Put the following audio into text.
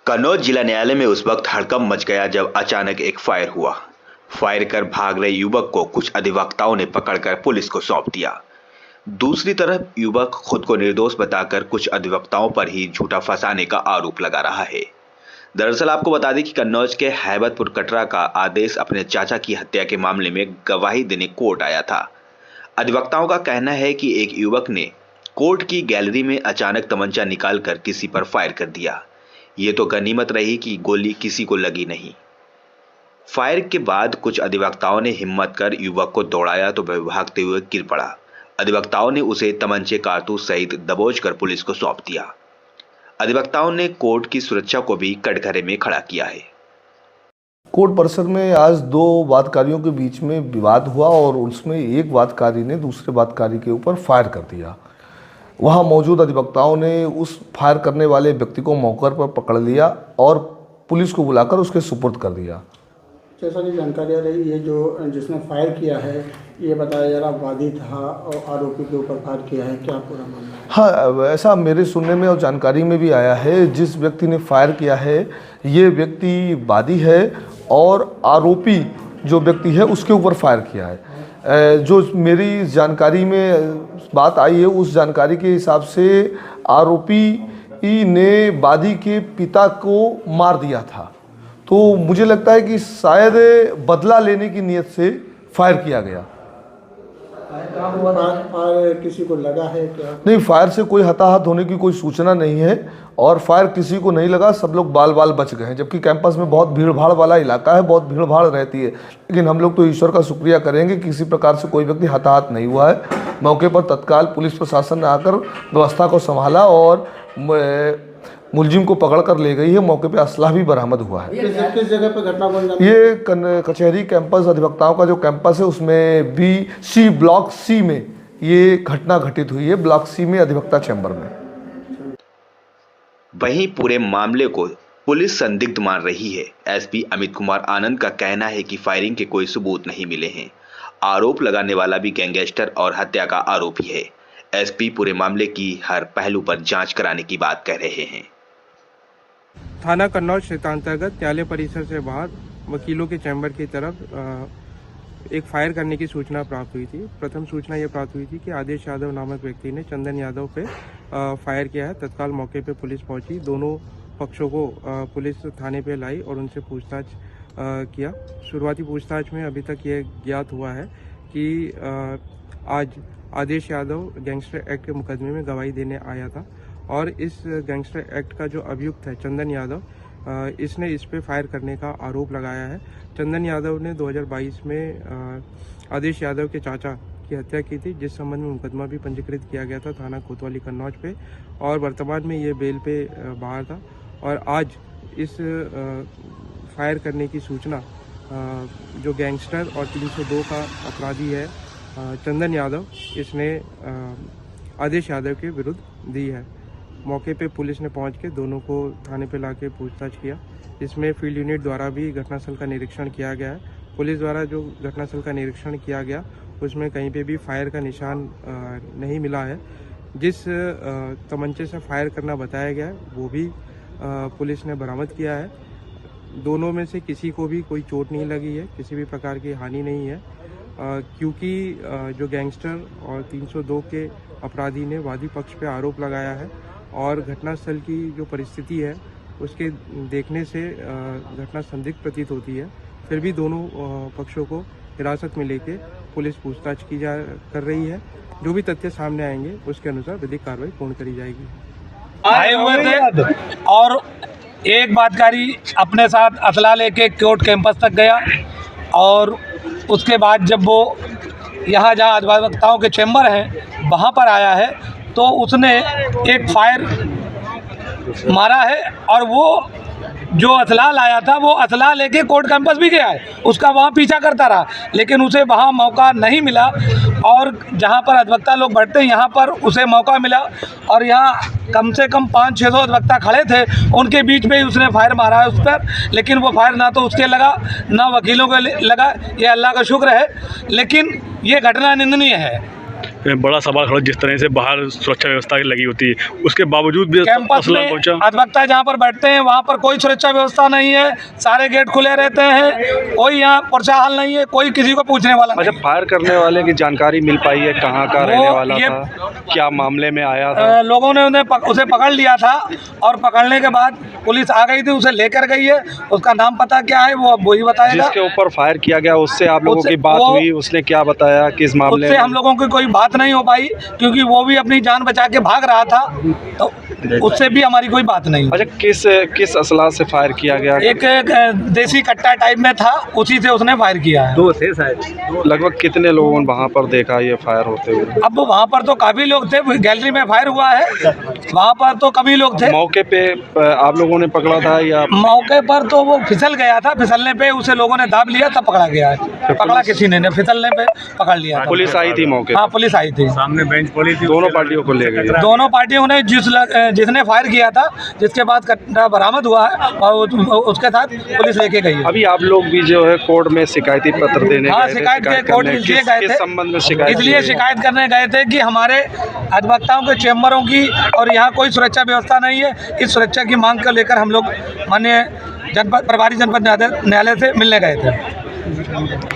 कन्नौज जिला न्यायालय में उस वक्त हड़कंप मच गया जब अचानक एक फायर हुआ। फायर कर भाग रहे युवक को कुछ अधिवक्ताओं ने पकड़कर पुलिस को सौंप दिया। दूसरी तरफ युवक खुद को निर्दोष बताकर कुछ अधिवक्ताओं पर ही झूठा फंसाने का आरोप लगा रहा है। दरअसल आपको बता दें कि कन्नौज के हैबतपुर कटरा का आदेश अपने चाचा की हत्या के मामले में गवाही देने कोर्ट आया था। अधिवक्ताओं का कहना है कि एक युवक ने कोर्ट की गैलरी में अचानक तमंचा निकालकर किसी पर फायर कर दिया। ये तो गनीमत रही कि गोली किसी को लगी नहीं। फायर के बाद कुछ अधिवक्ताओं ने हिम्मत कर युवक को दौड़ाया तो वह भागते हुए गिर पड़ा। अधिवक्ताओं ने उसे तमंचे कारतूस सहित दबोच कर पुलिस को सौंप दिया। अधिवक्ताओं ने कोर्ट की सुरक्षा को भी कटघरे में खड़ा किया है। कोर्ट परिसर में आज दो वादकारियों के बीच में विवाद हुआ और उसमें एक वादकारी ने दूसरे वादकारी के ऊपर फायर कर दिया। वहां मौजूद अधिवक्ताओं ने उस फायर करने वाले व्यक्ति को मौके पर पकड़ लिया और पुलिस को बुलाकर उसके सुपुर्द कर दिया। जैसा कि जानकारी आ रही है, जो जिसने फायर किया है ये बताया जा रहा वादी था और आरोपी के ऊपर फायर किया है, क्या पूरा मामला है? हाँ, ऐसा मेरे सुनने में और जानकारी में भी आया है। जिस व्यक्ति ने फायर किया है ये व्यक्ति वादी है और आरोपी जो व्यक्ति है उसके ऊपर फायर किया है। जो मेरी जानकारी में बात आई है उस जानकारी के हिसाब से आरोपी ने वादी के पिता को मार दिया था, तो मुझे लगता है कि शायद बदला लेने की नीयत से फायर किया गया। फायर किसी को लगा है क्या? नहीं, फायर से कोई हताहत होने की कोई सूचना नहीं है और फायर किसी को नहीं लगा। सब लोग बाल बाल बच गए हैं, जबकि कैंपस में बहुत भीड़ भाड़ वाला इलाका है, बहुत भीड़ भाड़ रहती है। लेकिन हम लोग तो ईश्वर का शुक्रिया करेंगे किसी प्रकार से कोई व्यक्ति हताहत नहीं हुआ है। मौके पर तत्काल पुलिस प्रशासन ने आकर व्यवस्था को संभाला और मुलजिम को पकड़ कर ले गई है। मौके पे असलाह भी बरामद हुआ है। किस जगह पे घटना को अंजाम? ये कचहरी कैंपस अधिवक्ताओं का जो कैंपस है उसमें BC ब्लॉक C में ये घटना घटित हुई है, ब्लॉक C में अधिवक्ता चैम्बर में। वहीं पूरे मामले को पुलिस संदिग्ध मान रही है। SP अमित कुमार आनंद का कहना है कि फायरिंग के कोई सबूत नहीं मिले हैं। आरोप लगाने वाला भी गैंगस्टर और हत्या का आरोपी है। SP पूरे मामले की हर पहलू पर जांच कराने की बात कह रहे हैं। थाना कन्नौज क्षेत्रांतर्गत न्यायालय परिसर से बाहर वकीलों के चैम्बर की तरफ एक फायर करने की सूचना प्राप्त हुई थी। प्रथम सूचना ये प्राप्त हुई थी कि आदेश यादव नामक व्यक्ति ने चंदन यादव पे फायर किया है। तत्काल मौके पे पुलिस पहुंची, दोनों पक्षों को पुलिस थाने पे लाई और उनसे पूछताछ किया। शुरुआती पूछताछ में अभी तक ये ज्ञात हुआ है कि आज आदेश यादव गैंगस्टर एक्ट के मुकदमे में गवाही देने आया था और इस गैंगस्टर एक्ट का जो अभियुक्त है चंदन यादव, इसने इस पे फायर करने का आरोप लगाया है। चंदन यादव ने 2022 में आदेश यादव के चाचा की हत्या की थी, जिस संबंध में मुकदमा भी पंजीकृत किया गया था थाना कोतवाली कन्नौज पे और वर्तमान में ये बेल पे बाहर था। और आज इस फायर करने की सूचना जो गैंगस्टर और 302 का अपराधी है चंदन यादव, इसने आदेश यादव के विरुद्ध दी है। मौके पे पुलिस ने पहुंच के दोनों को थाने पे लाके पूछताछ किया। इसमें फील्ड यूनिट द्वारा भी घटनास्थल का निरीक्षण किया गया है। पुलिस द्वारा जो घटनास्थल का निरीक्षण किया गया उसमें कहीं पे भी फायर का निशान नहीं मिला है। जिस तमंचे से फायर करना बताया गया है वो भी पुलिस ने बरामद किया है। दोनों में से किसी को भी कोई चोट नहीं लगी है, किसी भी प्रकार की हानि नहीं है, क्योंकि जो गैंगस्टर और 302 के अपराधी ने वादी पक्ष पे आरोप लगाया है और घटनास्थल की जो परिस्थिति है उसके देखने से घटना संदिग्ध प्रतीत होती है। फिर भी दोनों पक्षों को हिरासत में लेके पुलिस पूछताछ कर रही है। जो भी तथ्य सामने आएंगे उसके अनुसार विधिक कार्रवाई पूर्ण करी जाएगी। आए हुए थे और एक वादकारी अपने साथ असला लेके कोर्ट कैंपस तक गया और उसके बाद जब वो यहाँ जहाँ अधिवक्ताओं के चैम्बर हैं वहाँ पर आया है तो उसने एक फायर मारा है और वो जो असला लाया था वो असला लेके कोर्ट कैंपस भी गया है, उसका वहाँ पीछा करता रहा, लेकिन उसे वहाँ मौका नहीं मिला और जहाँ पर अधिवक्ता लोग बैठते हैं यहाँ पर उसे मौका मिला और यहाँ कम से कम 500-600 अधिवक्ता खड़े थे, उनके बीच में ही उसने फायर मारा है उस पर। लेकिन वो फायर ना तो उसके लगा ना वकीलों को लगा, ये अल्लाह का शुक्र है। लेकिन ये घटना निंदनीय है। बड़ा सवाल खड़ा, जिस तरह से बाहर सुरक्षा व्यवस्था लगी होती है उसके बावजूद भी कैंपस असला में पहुंचा। अधिवक्ता जहाँ पर बैठते हैं वहाँ पर कोई सुरक्षा व्यवस्था नहीं है, सारे गेट खुले रहते हैं, कोई यहाँ पर्चा हल नहीं है, कोई किसी को पूछने वाला अच्छा, नहीं। फायर करने वाले की जानकारी मिल पाई है, कहाँ का रहने वाला ये- था, क्या मामले में आया था? लोगों ने उसे पकड़ लिया था और पकड़ने के बाद पुलिस आ गई थी, उसे लेकर गई है। उसका नाम पता क्या है वो अब वही बताएगा। जिसके ऊपर फायर किया गया उससे आप लोगों उससे- की बात वो- हुई, उसने क्या बताया किस मामले उससे में? हम लोगों की कोई बात नहीं हो पाई क्योंकि वो भी अपनी जान बचा के भाग रहा था, तो उससे भी हमारी कोई बात नहीं। अच्छा, किस असला से फायर किया गया? एक देसी कट्टा टाइप में था, उसी से उसने फायर किया है। लगभग कितने लोगों ने वहाँ पर देखा ये फायर होते हुए? अब वहाँ पर तो काफ़ी लोग थे, गैलरी में फायर हुआ है, वहाँ पर तो कभी लोग थे। मौके पे आप लोगों ने पकड़ा था या? मौके पर तो वो फिसल गया था, फिसलने पे उसे लोगों ने दाब लिया, तब पकड़ा गया है। पकड़ा किसी ने फिसलने पे पकड़ लिया था। पुलिस आई थी मौके हाँ, पुलिस आई थी, सामने बेंच पड़ी थी, दोनों पार्टियों को ले गई? दोनों पार्टियों ने जिसने फायर किया था, जिसके बाद कट्टा बरामद हुआ है और उसके साथ पुलिस लेके गई है। अभी आप लोग भी जो है कोर्ट में शिकायती पत्र देने हाँ, गए थे, शिकायत के कोर्ट करने। इसलिए गए किस थे, संबंध में शिकायत? इसलिए शिकायत करने गए थे कि हमारे अधिवक्ताओं के चैम्बरों की और यहाँ कोई सुरक्षा व्यवस्था नहीं है। इस सुरक्षा की मांग को लेकर हम लोग माननीय प्रभारी जनपद न्यायालय से मिलने गए थे।